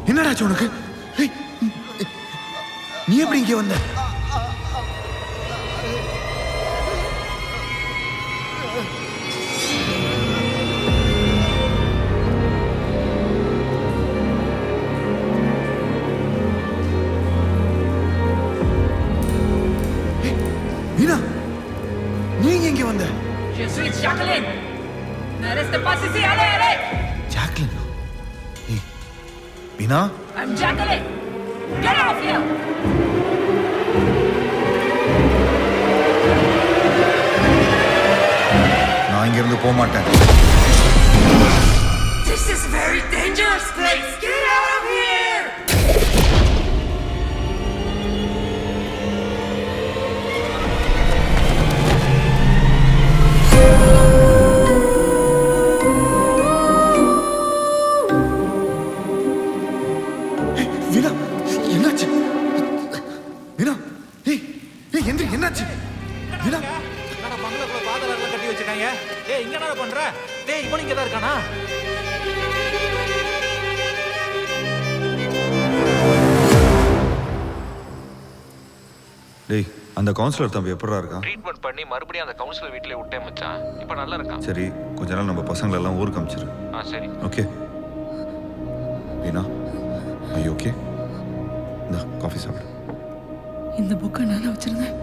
என்னடா உனக்கு? நீ எப்படி இங்கே வந்த? Je suis Jacqueline. Ne restez pas ici, allez, allez. Jacqueline? Hey, Bina? I'm Jacqueline. Get off here. நான் இங்க இருந்து போக மாட்டேன். This is very dangerous place. Get out of here. டேய், அந்த கவுன்சிலர் தம்பி எப்படா இருக்கான்? ட்ரீட்மெண்ட் பண்ணி மறுபடியும் அந்த கவுன்சிலர் வீட்டிலே விட்டே மச்சான். இப்போ நல்லா இருக்கான். சரி, கொஞ்ச நாள் நம்ம பசங்களை எல்லாம் ஊருக்கு அனுப்பிச்சிரு. சரி. ஓகே. வீணா, ஐ ஓகே? இந்த காஃபி சாப்பிடு. இந்த புக்கை நான் வச்சிருந்தேன்.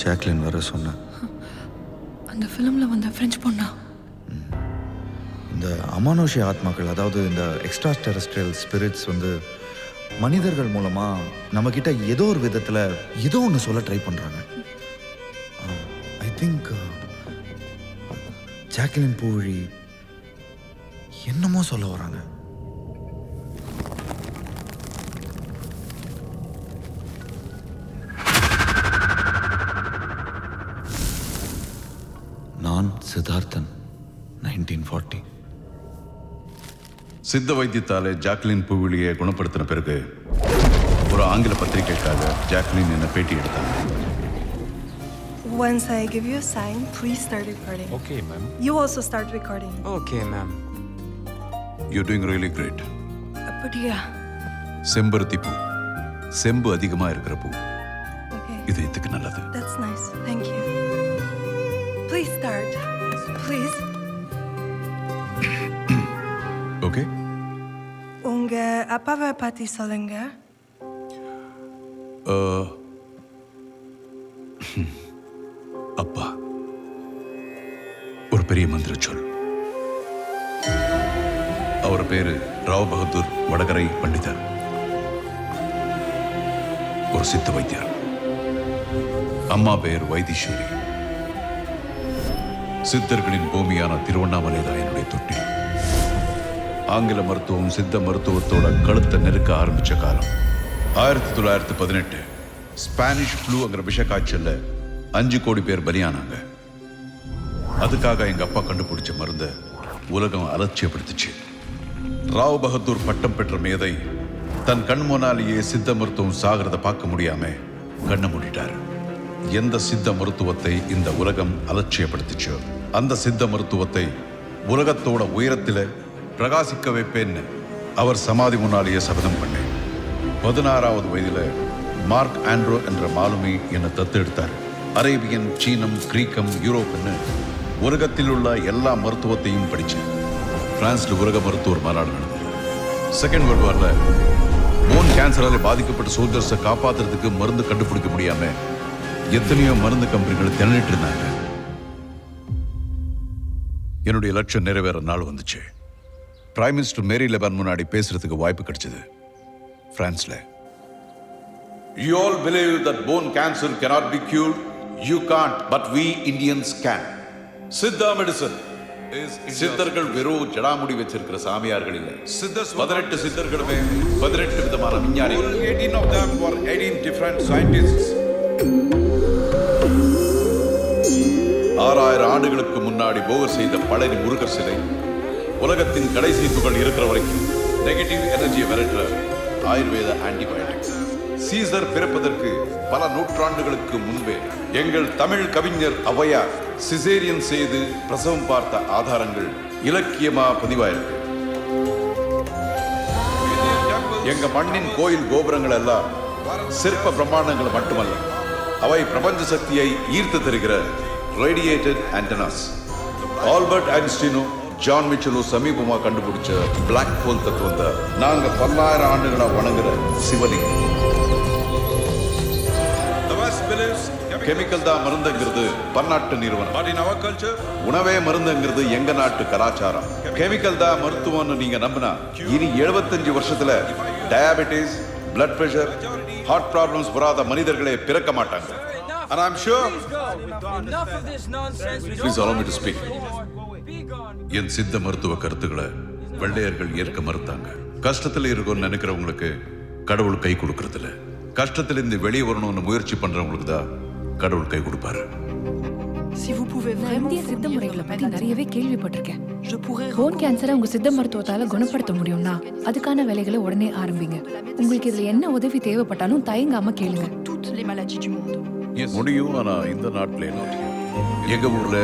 ஜாக்லின் வர சொன்னேன். அந்த ஃபிலிம்ல வந்த பிரெஞ்சு பொண்ணா? இந்த அமானுஷ்ய ஆத்மாக்கள், அதாவது இந்த எக்ஸ்ட்ரா டெரஸ்ட்ரியல் ஸ்பிரிட்ஸ் வந்து மனிதர்கள் மூலமா நம்ம கிட்ட ஏதோ ஒரு விதத்துல ஏதோ ஒன்று சொல்ல ட்ரை பண்றாங்க. ஐ திங்க் ஜாக்லின் பூழி என்னமோ சொல்ல வராங்க. நான் சித்தார்த்தன், 1940. சித்த வைத்தியத்தாலே ஜாக்லின் பூவிலியை குணப்படுத்தின பிறகு ஒரு ஆங்கில பத்திரிகைக்காக ஜாக்லின் என்ன பேட்டி எடுத்தாங்க. Once I give you a sign, please start recording. Okay, ma'am. You also start recording. Okay, ma'am. You're doing really great. அப்படியா? செம்பருத்தி பூ, செம்பு அதிகமா இருக்கிற பூ. Okay. இது இதுக்கு நல்லது. That's nice. Thank you. Please start. Please. Okay? உங்க அப்பாவை பத்தி சொல்லுங்க. அப்பா ஒரு பெரிய மந்திர சொல். அவர் பேரு ராவ் பகதூர் வடகரை பண்டிதர், ஒரு சித்த வைத்தியர். அம்மா பேர் வைத்தீஸ்வரி. சித்தர்களின் பூமியான திருவண்ணாமலை தான் என்னுடைய தொட்டி. ஆங்கில மருத்துவம் சித்த மருத்துவத்தோட கழுத்தை நெருக்க ஆரம்பிச்ச காலம் 1918. ஸ்பானிஷ் ஃப்ளூங்கிற விஷ காய்ச்சல்ல 5 கோடி பேர் பலியானாங்க. அதுக்காக எங்க அப்பா கண்டுபிடிச்ச மருந்த உலகம் அலட்சியப்படுத்துச்சு. ராவ் பகதூர் பட்டம் பெற்ற மேதை தன் கண் முன்னாலேயே சித்த மருத்துவம் சாகிறத பார்க்க முடியாம கண்ணை மூடிட்டார். எந்த சித்த மருத்துவத்தை இந்த உலகம் அலட்சியப்படுத்துச்சோ அந்த சித்த மருத்துவத்தை உலகத்தோட உயரத்தில பிரகாசிக்க வைப்பேன்னு அவர் சமாதி முன்னாலேயே சபதம் பண்ணேன். 16வது வயதில் மார்க் ஆண்ட்ரோ என்ற மாலுமி என்னை தத்தெடுத்தார். அரேபியன், சீனம், கிரீக்கம், யூரோப்னு உலகத்தில் உள்ள எல்லா மருத்துவத்தையும் படித்தேன். பிரான்ஸ்ல உலக மருத்துவர் மாநாடு நடந்தது. செகண்ட் வேர்ல்டு வார்ல போன் கேன்சரால் பாதிக்கப்பட்ட சோல்ஜர்ஸை காப்பாற்றுறதுக்கு மருந்து கண்டுபிடிக்க முடியாம எத்தனையோ மருந்து கம்பெனிகள் திணறிட்டு இருந்தாங்க. என்னுடைய லட்சியம் நிறைவேற நாள் வந்துச்சு. பிரைம் மினிஸ்டர் மேரி லெபன் முன்னாடி பேசுறதுக்கு வாய்ப்பு கிடைச்சது பிரான்ஸ்ல. You all believe that bone cancer cannot be cured. You can't, but we Indians can. Siddha medicine is சித்தர்கள் வெறும் ஜடாமுடி வச்சிருக்கிற சாமியார்கள் இல்ல. 18 சித்தர்களுமே 18 விதமான விஞ்ஞானிகள். 18 of them were 18 different scientists. 6000 ஆண்டுகளுக்கு முன்னாடி போகர் செய்த பழனி முருகர் சிலை உலகத்தின் கடைசி துகள் இருக்கிற வரைக்கும் நெகட்டிவ் எனர்ஜியை விரட்டுற ஆயுர்வேத ஆன்டிபயோட்டிக்ஸ். சீசர் பிறப்பதற்கு பல நூற்றாண்டுகளுக்கு முன்பே எங்கள் தமிழ் கவிஞர் ஔவையார் சிசேரியன் செய்து பிரசவம் பார்த்த ஆதாரங்கள் இலக்கியமா பதிவாயிருக்கு. எங்க மண்ணின் கோயில் கோபுரங்கள் எல்லாம் சிற்ப பிரம்மாண்டங்கள் மட்டுமல்ல, அவை பிரபஞ்ச சக்தியை ஈர்த்து தருகிற ரேடியேட்டட் ஆண்டனாஸ். ஆல்பர்ட் ஐன்ஸ்டீனும் ஜான் மிச்சலும் சமீபமா கண்டுபிடிச்ச பிளாக் ஹோல் தத்துவம் தான் நாங்க 10,000 ஆண்டுகளா வணங்குற சிவலிங்கம். கெமிக்கல் தான் மருந்துங்கிறது பன்னாட்டு நிறுவனம். உணவே மருந்துங்கிறது எங்க நாட்டு கலாச்சாரம். கெமிக்கல் தான் மருத்துவம்னு நீங்க நம்பினா இனி 75 வருஷத்துல diabetes, blood pressure, heart problems வராத மனிதர்களே பிறக்க மாட்டாங்க. And I'm sure. Please allow me to speak. என் சித்த மருத்துவ கருத்துக்களை வெள்ளையர்கள் ஏற்க மறுத்தாங்க. கஷ்டத்துல இருக்கும்னு நினைக்கிறவங்களுக்கு கடவுள் கை கொடுக்கறதில்ல. கஷ்டத்துல இருந்து வெளியே வரணும்னு முயற்சி பண்றவங்களுக்கு தான் கடவுள் கை கொடுப்பாரு. இந்திய சித்த முறைகளை பத்தி நிறையவே கேள்விப்பட்டிருக்கேன். போன் கேன்சரை உங்க சித்த மருத்துவத்தால குணப்படுத்த முடியும்னா அதுக்கான வேலைகளை உடனே ஆரம்பிங்க. உங்களுக்கு இதுல என்ன உதவி தேவைப்பட்டாலும் தயங்காம கேளுங்க. முடியும், ஆனா இந்த நாட்டில் எங்க ஊர்ல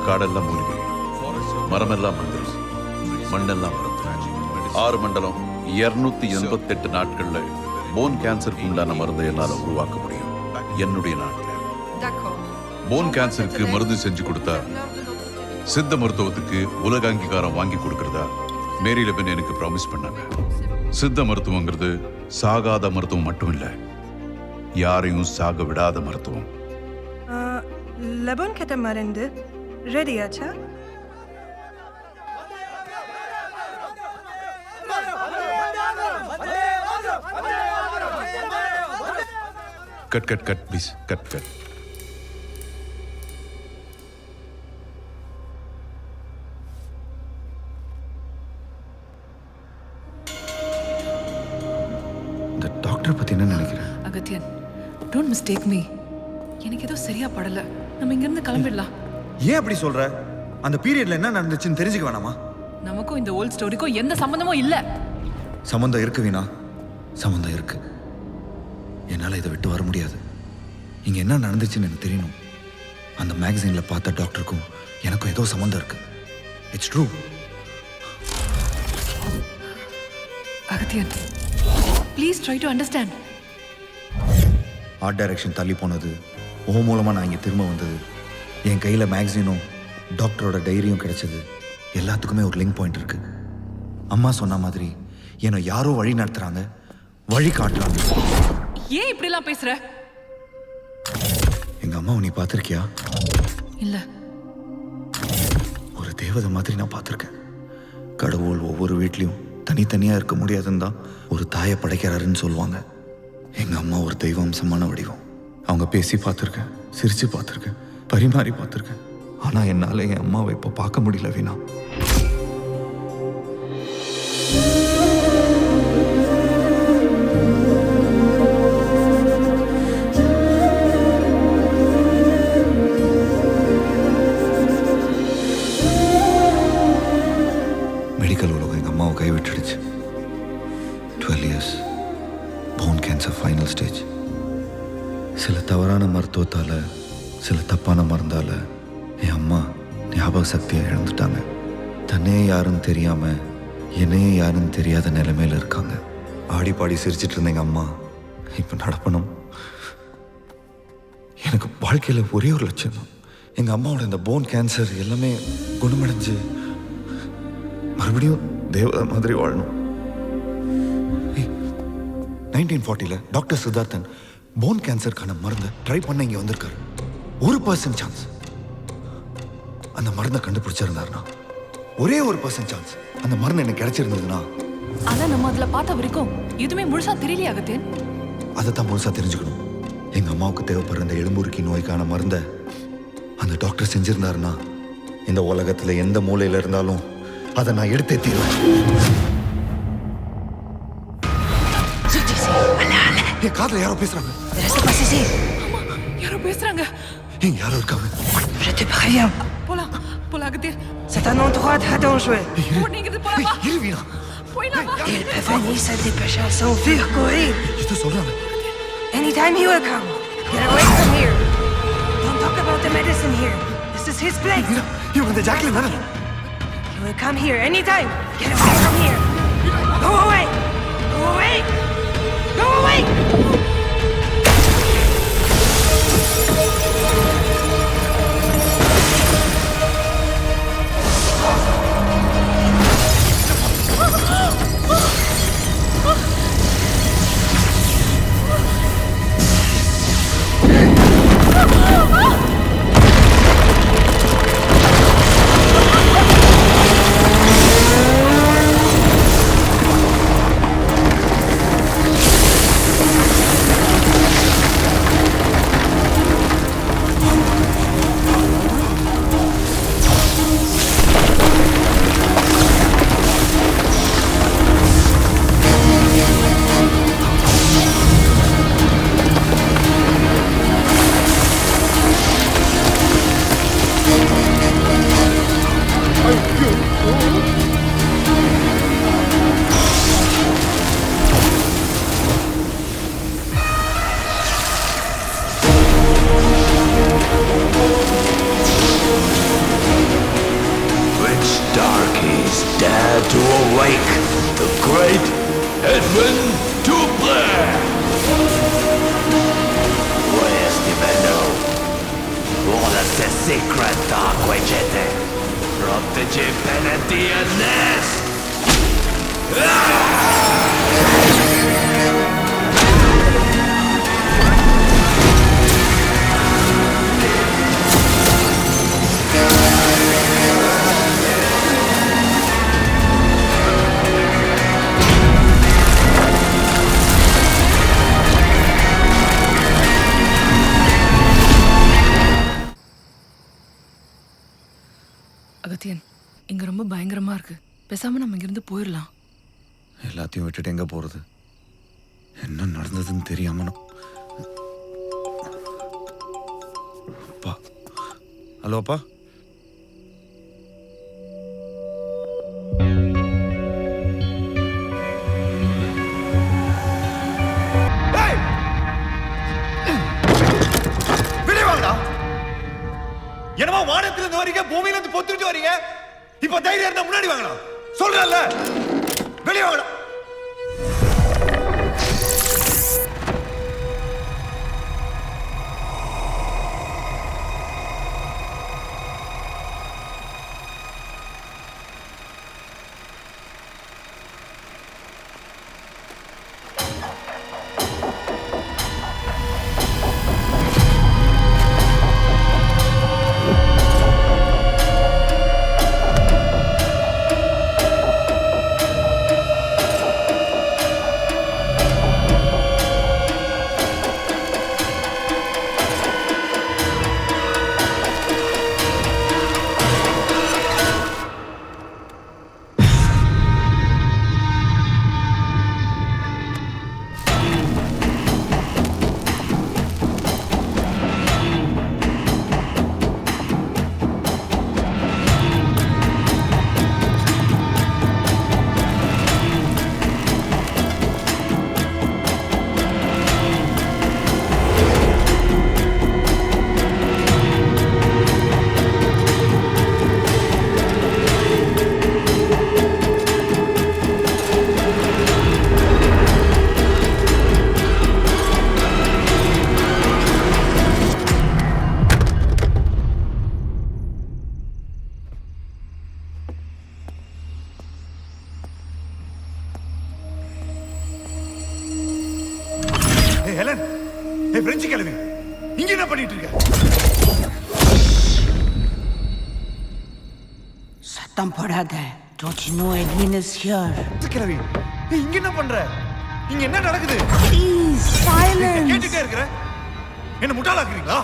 காடெல்லாம் மூலிகை, மரமெல்லாம் மந்திரம், மண்ணெல்லாம் மருந்து. 6 மண்டலம் 288 நாட்கள்ல போன் கேன்சருக்கு உண்டான மருந்தை என்னால உருவாக்க முடியும். என்னுடைய நாட்டில் போன் கேன்சருக்கு மருந்து செஞ்சு கொடுத்தா சித்த மருத்துவத்துக்கு உலக அங்கீகாரம் வாங்கி கொடுக்கறதா மேரி லெபன் எனக்கு ப்ராமிஸ் பண்ணாங்க. சித்த மருத்துவங்கிறது சாகாத மருத்துவம் மட்டும் இல்ல, யாரையும் சாக விடாத மருத்துவம். லெபன் கிட்ட மருந்து ரெடி ஆச்சா? Cut cut cut please, cut cut. இந்த டாக்டர் பத்தி என்ன நினைக்கிறேன்? Agathiyan, don't mistake me. எனக்கு ஏதோ சரியா படல. நம்ம இங்க இருந்து கிளம்பிடலாம். ஏன் அப்படி சொல்ற? அந்த பீரியட்ல என்ன நடந்துச்சுன்னு தெரிஞ்சுக்க வேணாமா? நமக்கும் இந்த ஓல்ட் ஸ்டோரிக்கும் எந்த சம்பந்தமும் இல்ல. சம்பந்தம் இருக்கு வீணா, சம்பந்தம் இருக்கு. என்னால இதை விட்டு வர முடியாது. இங்க என்ன நடந்துச்சுன்னு எனக்கு தெரியணும். அந்த மேகசின்ல பார்த்த டாக்டருக்கும் எனக்கும் ஏதோ சம்பந்தம் இருக்கு. It's true. Agathiyan, please try to understand. Art direction தள்ளி போனது, ஓ மூலமா நான் இங்கே திரும்ப வந்தது, என் கையில் மேக்சினும் டாக்டரோட டைரியும் கிடைச்சது, எல்லாத்துக்குமே ஒரு லிங்க் பாயிண்ட் இருக்கு. அம்மா சொன்ன மாதிரி என்னை யாரோ வழி நடத்துறாங்க, வழி காட்டுறாங்க. ஏன் இப்படிலாம் பேசுற? எங்க அம்மாவை நீ பார்த்திருக்கியா? இல்ல. ஒரு தேவதை மாதிரி நான் பார்த்திருக்கேன். கடவுள் ஒவ்வொரு வீட்லையும் தனித்தனியா இருக்க முடியாதுன்னு தான் ஒரு தாயை படைக்கிறாருன்னு சொல்லுவாங்க. எங்க அம்மா ஒரு தெய்வாம்சமான வடிவம். அவங்க பேசி பார்த்துருக்கேன், சிரிச்சு பார்த்துருக்கேன், பரிமாறி பார்த்துருக்கேன். ஆனா என்னால என் அம்மாவை இப்போ பார்க்க முடியல வீணா. மெடிக்கல் உலகம் எங்க அம்மாவை கைவிட்டுடுச்சு. 12 years, bone cancer final stage. சில தவறான மருத்துவத்தால், சில தப்பான மருந்தால் என் அம்மா ஞாபக சக்தியை இழந்துட்டாங்க. தன்னே யாருன்னு தெரியாமல் என்னையே யாருன்னு தெரியாத நிலைமையில் இருக்காங்க. ஆடி பாடி சிரிச்சிட்டு இருந்த எங்கள் அம்மா இப்போ நடப்பணும். எனக்கு வாழ்க்கையில் ஒரே ஒரு லட்சியம் தான், எங்கள் அம்மாவோட இந்த போன் கேன்சர் எல்லாமே குணமடைஞ்சு மறுபடியும் தேவதை மாதிரி வாழணும். 1940 டாக்டர் சித்தார்த்தன் போன் கேன்சருக்கான மருந்தை ட்ரை பண்ண இங்கே வந்திருக்காரு. 1% சான்ஸ். அந்த மருந்தை கண்டுபிடிச்சிருந்தாருன்னா, ஒரே 1% சான்ஸ் அந்த மருந்து எனக்கு கிடைச்சிருந்ததுன்னா. ஆனா நம்ம அதுல பார்த்த வரைக்கும் எதுவுமே முழுசா தெரியலையே அகத்தியன். அதைத்தான் முழுசா தெரிஞ்சுக்கணும். எங்க அம்மாவுக்கு தேவைப்படுற இந்த எலும்புருக்கி நோய்க்கான மருந்தை அந்த டாக்டர் செஞ்சிருந்தாருன்னா, இந்த உலகத்துல எந்த மூலையில இருந்தாலும் அதை நான் எடுத்தே தீருவேன். என் காதுல யாரோ பேசுறாங்க. ஆமா, யாரோ பேசுறாங்க. யாரோ இருக்காங்க. Je te préviens. போலாம் போலாம் Agathiyan. C'est un endroit très dangereux. நீங்க போலாமா? இருவீனா. போயிடலாமா? Il peut venir se dépêcher à s'enfuir, courir. இது சொல்றாங்க. Anytime he will come. Get away from here. Don't talk about the medicine here. This is his place. இவங்க இந்த Jacqueline தானே? He will come here anytime. Get away from here. Go away. Go away. Go away. Agathiyan, இங்க ரொம்ப பயங்கரமா இருக்கு. பேசாம நம்ம இங்கிருந்து போயிடலாம். எல்லாத்தையும் விட்டுட்டு எங்க போறது? என்ன நடந்ததுன்னு தெரியாம அப்பா. ஹலோ அப்பா. என்னமா வானத்துல இருந்து வரீங்க, பூமியில இருந்து பொத்துட்டு வரீங்க. இப்ப தைரியம் இருந்தா முன்னாடி வாங்கலாம். சொல்றேன்ல, வெளியே வாங்கலாம். பிரெஞ்சு கிளவி இங்க என்ன பண்ணிட்டு இருக்க? சத்தம் போடாத. Don't you know Edwin is here? கிளவி இங்க என்ன பண்ற? இங்க என்ன நடக்குது? Please, silence. கேட்டுட்டே இருக்கற. என்ன முட்டாளாக்குறீங்களா?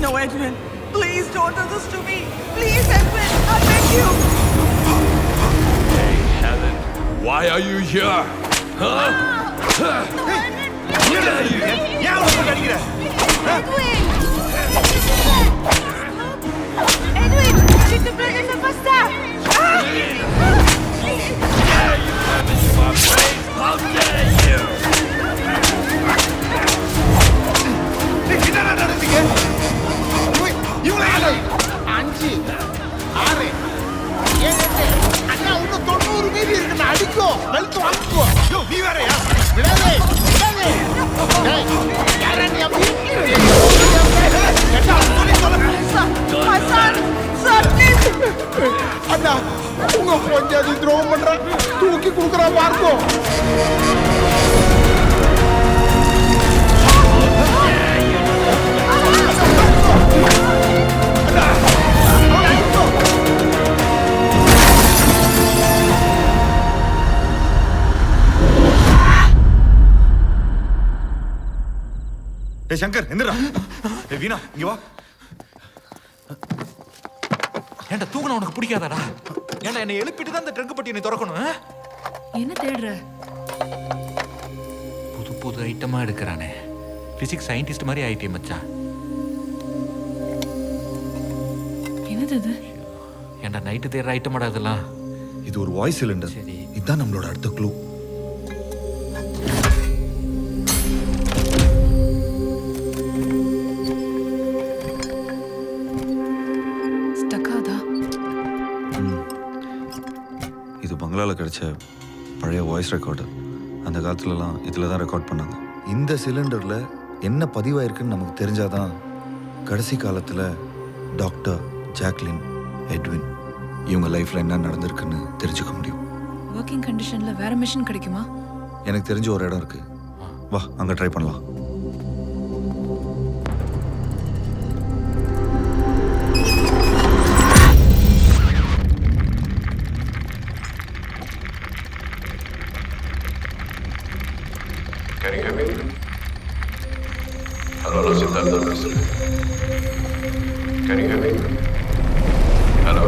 No, Edwin. Please don't do this to me. Please, Edwin. I beg you. Hey, Helen. Why are you here? Huh? Get out of here! Yeah, I'm going to get Edwin! Edwin! S'il te plaît, ne fais pas ça! Yeah, you come into my place! How dare you! ராஜ்யாதி துரோகம் பண்றான், தூக்கி கொடுக்குறா பார்க்கோ. டேய் சங்கர் எந்திரா. டேய் வீணா இங்க வா. ஏன்டா தூக்குன உனக்கு பிடிக்காதடா? ஏன்டா என்னை எழுப்பிட்டு தான் இந்த ட்ரங்க் பட்டி நீ திறக்கணும்? என்ன தேடுற? புது புது ஐட்டமா எடுக்கிறானே. பிசிக்ஸ் சயின்டிஸ்ட் மாதிரி ஆயிட்டே மச்சான். என்னது இது? ஏன்டா நைட்டு தேடுற ஐட்டமாடா இதெல்லாம்? இது ஒரு வாய்ஸ் சிலிண்டர். சரி, இதுதான் நம்மளோட அடுத்த க்ளூ. இது பங்களாவில் கிடைச்ச பழைய வாய்ஸ் ரெக்கார்டர். அந்த காலத்துலலாம் இதில் தான் ரெக்கார்ட் பண்ணாங்க. இந்த சிலிண்டரில் என்ன பதிவாயிருக்குன்னு நமக்கு தெரிஞ்சாதான் கடைசி காலத்தில் டாக்டர், ஜாக்லின், எட்வின் இவங்க லைஃப்பில் என்ன நடந்திருக்குன்னு தெரிஞ்சுக்க முடியும். ஒர்க்கிங் கண்டிஷனில் வேற மிஷின் கிடைக்குமா? எனக்கு தெரிஞ்ச ஒரு இடம் இருக்கு, வா அங்கே ட்ரை பண்ணலாம். Can you hear me? Hello, Siddhartha பேசுறேன். Can you hear me? Hello.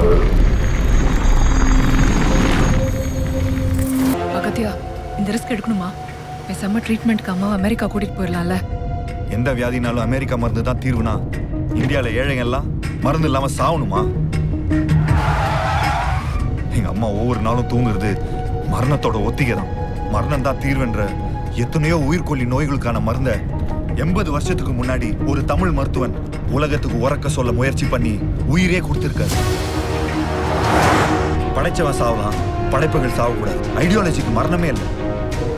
Agathiya, இந்த ரிஸ்க் எடுக்கணுமா? பேசாம ட்ரீட்மெண்ட்க்கு அம்மாவை அமெரிக்கா கூட்டிட்டு போயிடலாம்ல. எந்த வியாதினாலும் அமெரிக்கா மருந்து தான் தீர்வுனா இந்தியாவில் ஏழைங்க எல்லாம் மருந்து இல்லாமல் சாவணுமா? எங்கள் அம்மா ஒவ்வொரு நாளும் தூங்குறது மரணத்தோட ஒத்திகை தான். மரணம் தான் தீர்வுன்ற எத்தனையோ உயிர்கொல்லி நோய்களுக்கான மருந்தை 80 வருஷத்துக்கு முன்னாடி ஒரு தமிழ் மருத்துவன் உலகத்துக்கு உறக்க சொல்ல முயற்சி பண்ணி உயிரே கொடுத்திருக்காரு. படைச்சவன் சாவலாம், படைப்புகள் சாவக்கூடாது. ஐடியாலஜிக்கு மரணமே இல்லை.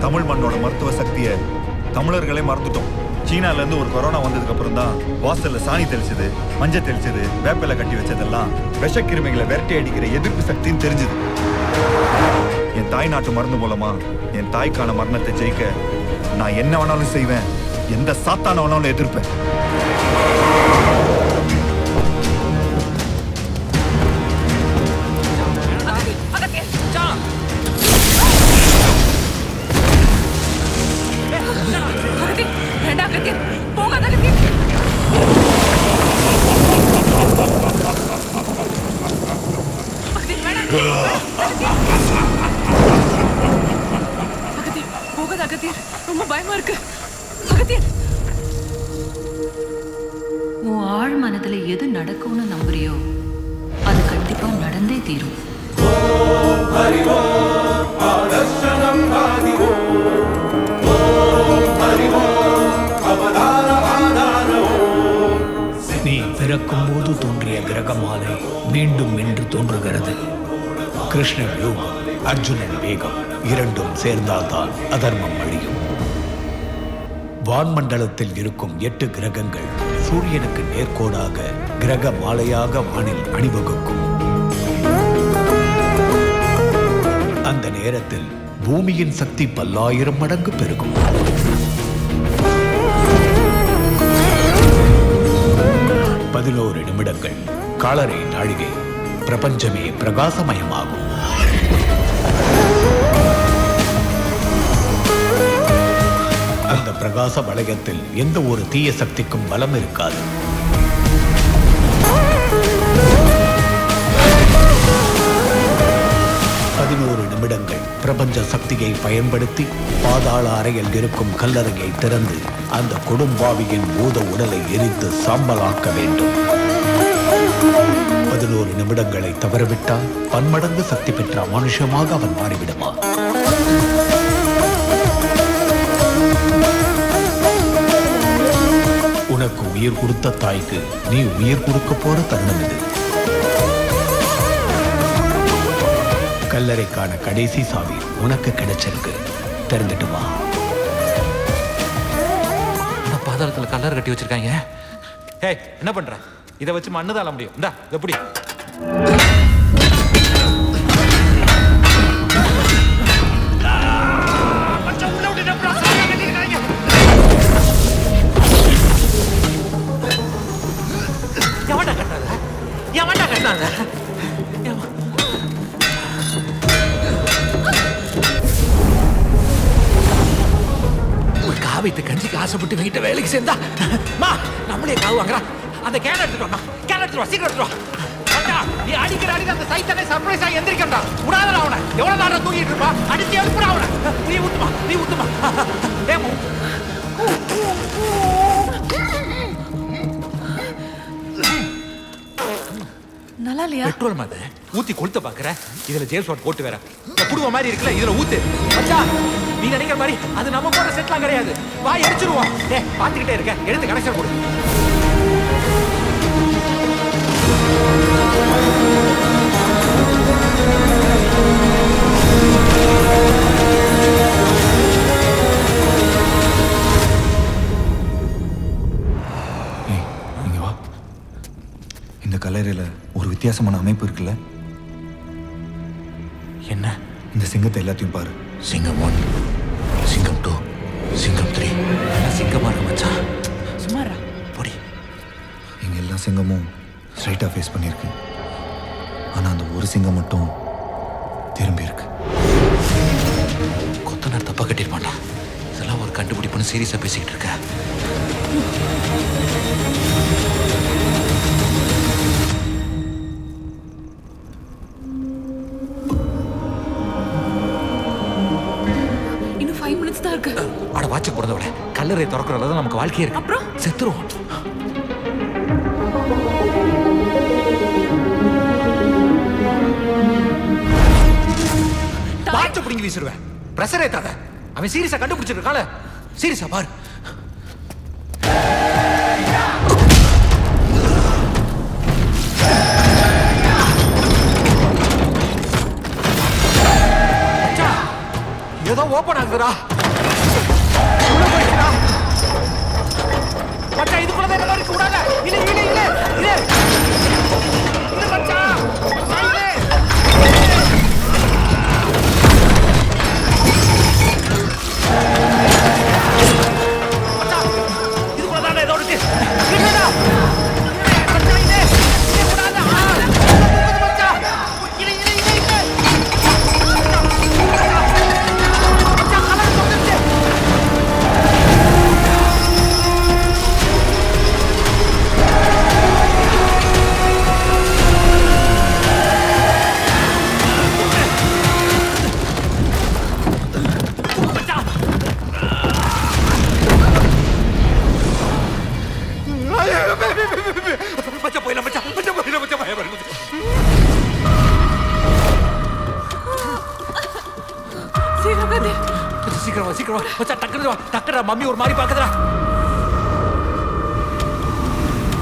தமிழ் மண்ணோட மருத்துவ சக்தியை தமிழர்களே மறந்துட்டோம். சீனாலேருந்து ஒரு கொரோனா வந்ததுக்கு அப்புறம் தான் வாசல்ல சாணி தெளிச்சது, மஞ்சள் தெளிச்சது, வேப்பிலை கட்டி வச்சதெல்லாம் விஷக்கிருமிகளை விரட்டி அடிக்கிற எதிர்ப்பு சக்தின்னு தெரிஞ்சுது. என் தாய் நாட்டு மருந்து மூலமா என் தாய்க்கான மரணத்தை ஜெயிக்க நான் என்ன வேணாலும் செய்வேன், எந்த சாத்தான வேணாலும் எதிர்ப்பேன். ரொம்ப பயமா இருக்கு. அகத்தியர், உன் ஆழ் மனதுல எது நடக்கும்னு நம்புறியோ அது கண்டிப்பா நடந்தே தீரும். நீ பிறக்கும் போது தோன்றிய கிரகமாலை மீண்டும் இன்று தோன்றுகிறது. கிருஷ்ண யோகம், அர்ஜுனன் வேகம் இரண்டும் சேர்ந்தால்தான் அதர்மம் அழியும். வான்மண்டலத்தில் இருக்கும் 8 கிரகங்கள் சூரியனுக்கு நேர்கோடாக கிரக மாலையாக வானில் அணிவகுக்கும். அந்த நேரத்தில் பூமியின் சக்தி பல்லாயிரம் மடங்கு பெருகும். பதினோரு நிமிடங்கள், காலரை நாழிகை, பிரபஞ்சமே பிரகாசமயமாகும். அந்த பிரகாச வளையத்தில் எந்த ஒரு தீய சக்திக்கும் பலம் இருக்காது. நிமிடங்கள் பிரபஞ்ச சக்தியை பயன்படுத்தி பாதாள அறையில் இருக்கும் கல்லறையை திறந்து அந்த கொடும்பாவியின் பூத உடலை எரித்து சாம்பலாக்க வேண்டும். 11 நிமிடங்களை தவறவிட்டால் பன்மடங்கு சக்தி பெற்ற மனுஷமாக அவன் மாறிவிடுமா? உனக்கு உயிர் கொடுத்த தாய்க்கு நீ உயிர் கொடுக்க போற தருணம் இது. கல்லறைக்கான கடைசி சாவி உனக்கு கிடைச்சிருக்கு, தெரிஞ்சிட்டு வா. பாதாளத்துல கல்லறை கட்டி வச்சிருக்காங்க. ஏய், என்ன பண்ற? இதை வச்சு மண்ணு தாள முடியும். இந்தா எப்படி? விட்டுறாங்க. ஒரு காவித்து கஞ்சிக்கு ஆசைப்பட்டு வீட்டை வேலைக்கு சேர்ந்தா நம்மளே காவு வாங்குறா. அந்த கேன் எடுத்துட்டு வா, சீக்கிரம் எடுத்துட்டு வா. நீ அடிக்கிற அந்த சைத்தானே சர்ப்ரைஸா எந்திரிக்கண்டா. உடாதடா அவனை. எவ்வளவு நேரம் தூங்கிட்டு இருப்பா? அடிச்சு எழுப்புடா அவனை. நீ ஊத்துமா. ஏமோ நல்லா இல்லையா? பெட்ரோல் மாதிரி ஊத்தி கொளுத்த பாக்குற. இதுல ஜேம்ஸ் பாண்ட் போட்டு வேற புடுவ மாதிரி இருக்குல்ல, இதுல ஊத்து. மச்சா நீ நினைக்கிற மாதிரி அது நம்ம போற செட்லாம் கிடையாது. வா எரிச்சிருவோம். பாத்துக்கிட்டே இருக்க, எடுத்து கனெக்ஷன் கொடு. இங்க வா. இந்த கல்லறையில ஒரு வித்தியாசமான அமைப்பு இருக்குல்ல? என்ன? இந்த சிங்கத்தை எல்லாத்தையும் பாரு. சிங்கம் 1, சிங்கம் 2, சிங்கம் 3. சிங்கமா இருக்கு மச்சான். சுமாரா போடி. இங்க எல்லா சிங்கமும் ஸ்ட்ரைட்டா ஃபேஸ் பண்ணிருக்கு. ஆனா அந்த ஒரு சிங்கம் மட்டும் திரும்பி இருக்கு. கொத்தனார் தப்பா கட்டிருப்பான்டா. இதெல்லாம் ஒரு கண்டுபிடிப்புன்னு சீரியஸா பேசிக்கிட்டு இருக்க. இன்னும் 5 minutes தான் இருக்கு. அட வாட்ச் போறதோட கல்லறை திறக்கறதுல நமக்கு வாழ்க்கையே இருக்கு. அப்புறம் செத்துருவோம். வாட்ச் புடிங்கி வீசிடுவேன். பிரஷர் ஏத்தாத. அவன் சீரியஸா கண்டுபிடிச்சிருக்கால. சீரியஸா பாரு. ஏதோ ஓபன் ஆகுதுடா. மச்சா இதுக்குள்ள என்ன இருக்கு? விடாத. இல்ல மச்சா. இதுக்குள்ள தான் ஏதோ இருக்கு. இல்லடா. மச்சா விடாத. மச்சா. சீக்கிரம் மச்சா. டக்குனு மம்மி ஒரு மாதிரி பாக்குதுடா.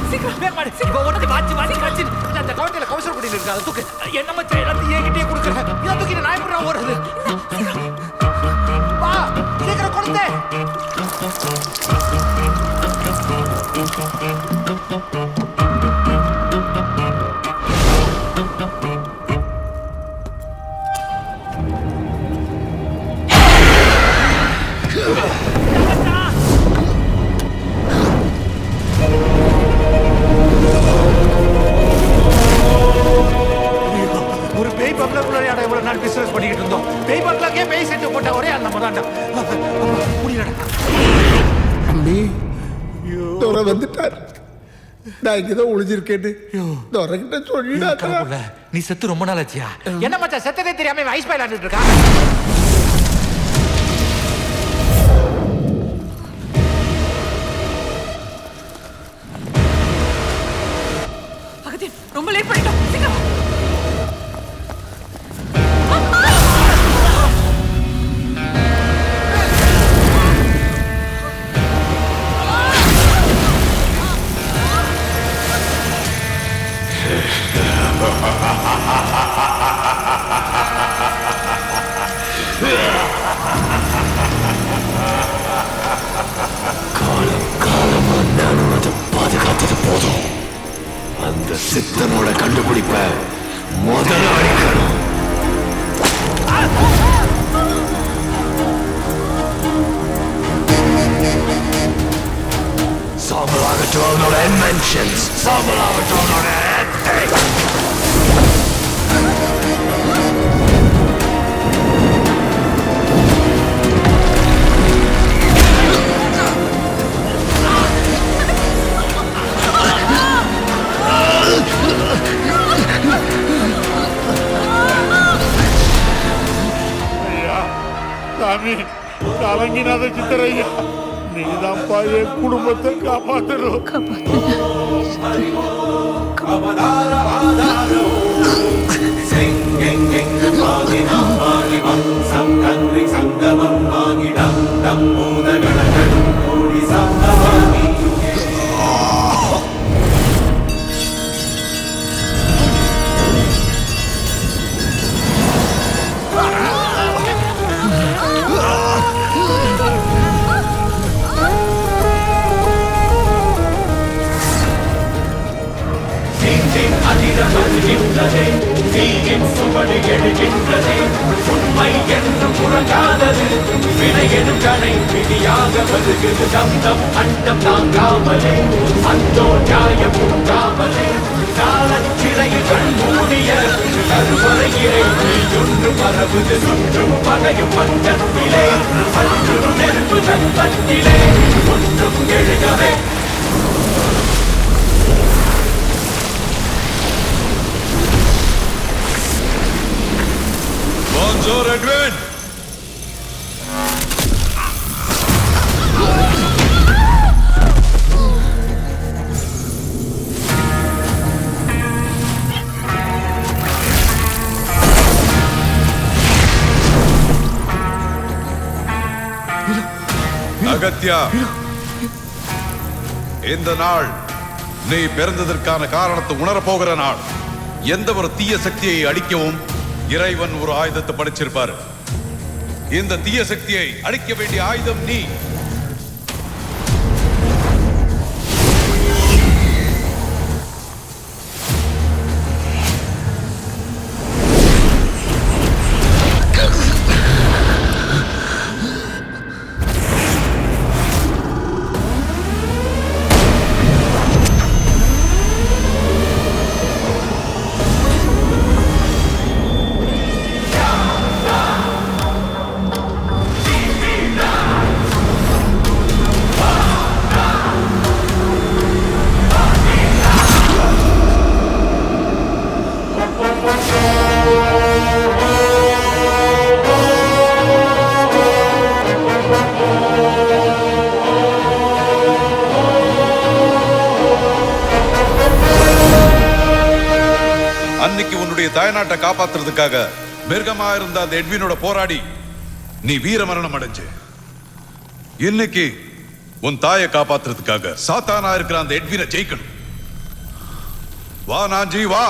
சீக்கிரம் வேற மாதிரி. இப்போ ஓடி வாச்சி அந்த கவுண்டர்ல கவுசர் பண்ணி இருக்கு. அது தூக்கு. என்ன மச்சா எல்லாத்தையும் ஏகிட்டே குடுக்குற. இத தூக்கி நான் எப்பறா ஓடுறது? வா சீக்கிரம் கொடுத்தே. ஒரு பேய் பங்களாக்குள்ள எவ்வளவு நாள் பிசினஸ் பண்ணிக்கிட்டு இருந்தோம். பேய் பங்களாக்கே பேய் செட்டு போட்ட ஒரே ஆள் நம்ம தான்டா. முடியலடா. அம்பி தோற வந்துட்டார். நான் இங்கதான் ஒளிஞ்சிருக்கேன்னு தோரகிட்ட சொல்லிடாத. நீ செத்து ரொம்ப நாள் ஆச்சியா? என்ன மச்சா செத்ததே தெரியாம ஐஸ் பாய் விளையாண்டுட்டு இருக்கா? ரொம்ப லேட் பண்ணிட்டோம். சீக்கிரம் காலமா நானும் அதை பாதுகாத்தது போதும். அந்த சித்தனோட கண்டுபிடிப்ப முதல்ல அடிக்கணும். சாம்பலாகட்டும் அவனோட இன்வென்ஷன்ஸ், சாம்பலாகட்டும் அவனோட ரோஹிணி கலங்கினாத சித்தரையா, நீதான்ப்பா என் குடும்பத்தை காப்பாற்றணும். உண்மை என்று புறங்காதது வினையெனும் கணை விதியாக வருகிறது. தம் தம் அண்டம் தாங்காமலே அந்தோ நியாயம் உண்டாமலே காலச்சிறையில் கண் மூடிய கருவறையிலே ஒன்று பரவுது சுற்றும் பகையும் பஞ்சத்திலே அன்றும் நெருப்பு தன்பத்திலே ஒன்றும் எழுகவே. Bonjour, Edwin! Aghathiyaa, இந்த நாள் நீ பிறந்ததற்கான காரணத்தை உணரப்போகிற நாள். எந்த ஒரு தீய சக்தியை அழிக்கவும் இறைவன் ஒரு ஆயுதத்தை படைச்சிருப்பாரு. இந்த தீய சக்தியை அழிக்க வேண்டிய ஆயுதம் நீ. அன்னைக்கு உன்னுடைய தாய்நாட்டை காப்பாத்துறதுக்காக மிருகமா இருந்த அந்த எட்வினோட போராடி நீ வீரமரணம் அடைஞ்சு, இன்னைக்கு உன் தாயை காப்பாத்துறதுக்காக சாத்தானா இருக்கிற அந்த எட்வினை ஜெயிக்கணும். வா நான் Jeeva.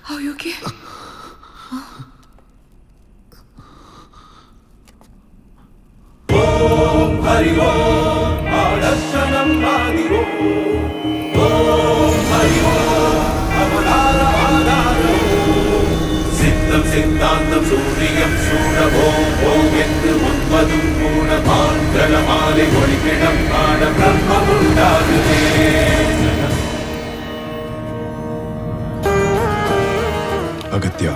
Are you okay? Om Hari Om Adarsanam Adi Om Hari Om Amadara Adara Siddham Siddhantam Suriyam Surabom Om Endru Munvadum Puna Mangalamale Olikidam Pada Brahma Undagude Agathiya,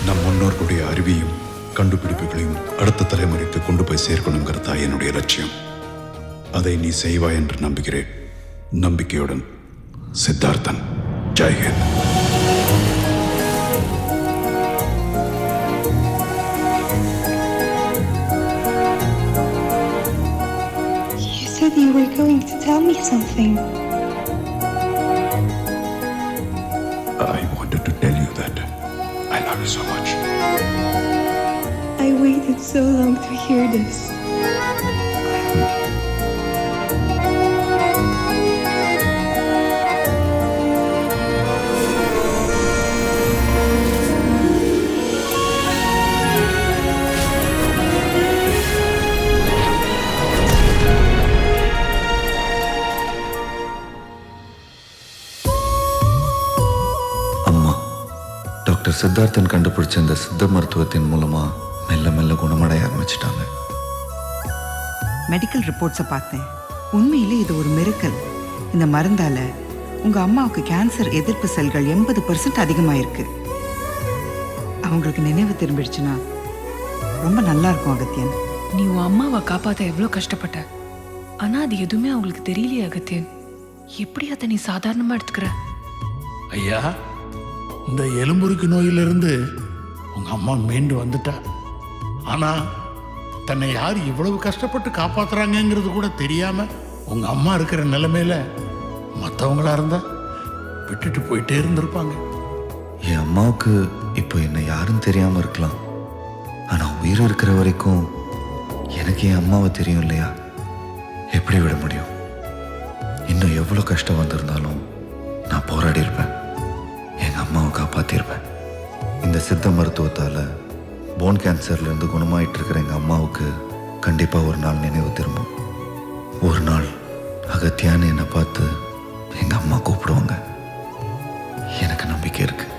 நம் முன்னோர்களுடைய அறிவையும் கண்டுபிடிப்புகளையும் அடுத்த தலைமுறைக்கு கொண்டு போய் சேர்க்கணுங்கிறதா என்னுடைய லட்சியம். அதை நீ செய்வாய் என்று நம்புகிறேன். நம்பிக்கையுடன் சித்தார்த்தன். ஜெய்ஹிந்த். You said you were going to tell me something. I wanted to tell you that I love you so much. I waited so long to hear this. Doctor Siddharthan கண்டுபிடிச்ச இந்த சித்த மருத்துவத்தின் மூலமா மெல்ல மெல்ல குணமடைய ஆரம்பிச்சிட்டாங்க. மெடிக்கல் ரிப்போர்ட்ஸை பார்த்தேன். உண்மையிலே இது ஒரு மிரக்கல். இந்த மருந்தால உங்க அம்மாவுக்கு கேன்சர் எதிர்ப்பு செல்கள் 80% அதிகமாயிருக்கு. அவங்களுக்கு நினைவு திரும்பிடுச்சுன்னா ரொம்ப நல்லா இருக்கும் அகத்தியன். நீ உன் அம்மாவை காப்பாற்ற எவ்வளோ கஷ்டப்பட்ட, ஆனா அது எதுவுமே அவங்களுக்கு தெரியலையே அகத்தியன். எப்படி அதை நீ சாதாரணமா எடுத்துக்கிற? ஐயா, இந்த எலும்புருக்கி நோயிலிருந்து உங்க அம்மா மீண்டு வந்துட்டா. ஆனா தன்னை யார் இவ்வளவு கஷ்டப்பட்டு காப்பாத்துறாங்கிறது கூட தெரியாம உங்க அம்மா இருக்கிற நிலைமையில மற்றவங்களா இருந்தா விட்டுட்டு போயிட்டே இருந்திருப்பாங்க. என் அம்மாவுக்கு இப்போ என்ன யாரும் தெரியாம இருக்கலாம், ஆனா உயிர் இருக்கிற வரைக்கும் எனக்கு என் அம்மாவை தெரியும் இல்லையா? எப்படி விட முடியும்? இன்னும் எவ்வளோ கஷ்டம் வந்திருந்தாலும் நான் போராடி இருப்பேன், எங்கள் அம்மாவை காப்பாற்றிருப்பேன். இந்த சித்த மருத்துவத்தால் போன் கேன்சர்லேருந்து குணமாயிட்டு இருக்கிற எங்கள் அம்மாவுக்கு கண்டிப்பாக ஒரு நாள் நினைவு திரும்பும். ஒரு நாள் அகத்தியான்னு என்னை பார்த்து எங்கள் அம்மா கூப்பிடுவாங்க. எனக்கு நம்பிக்கை இருக்குது.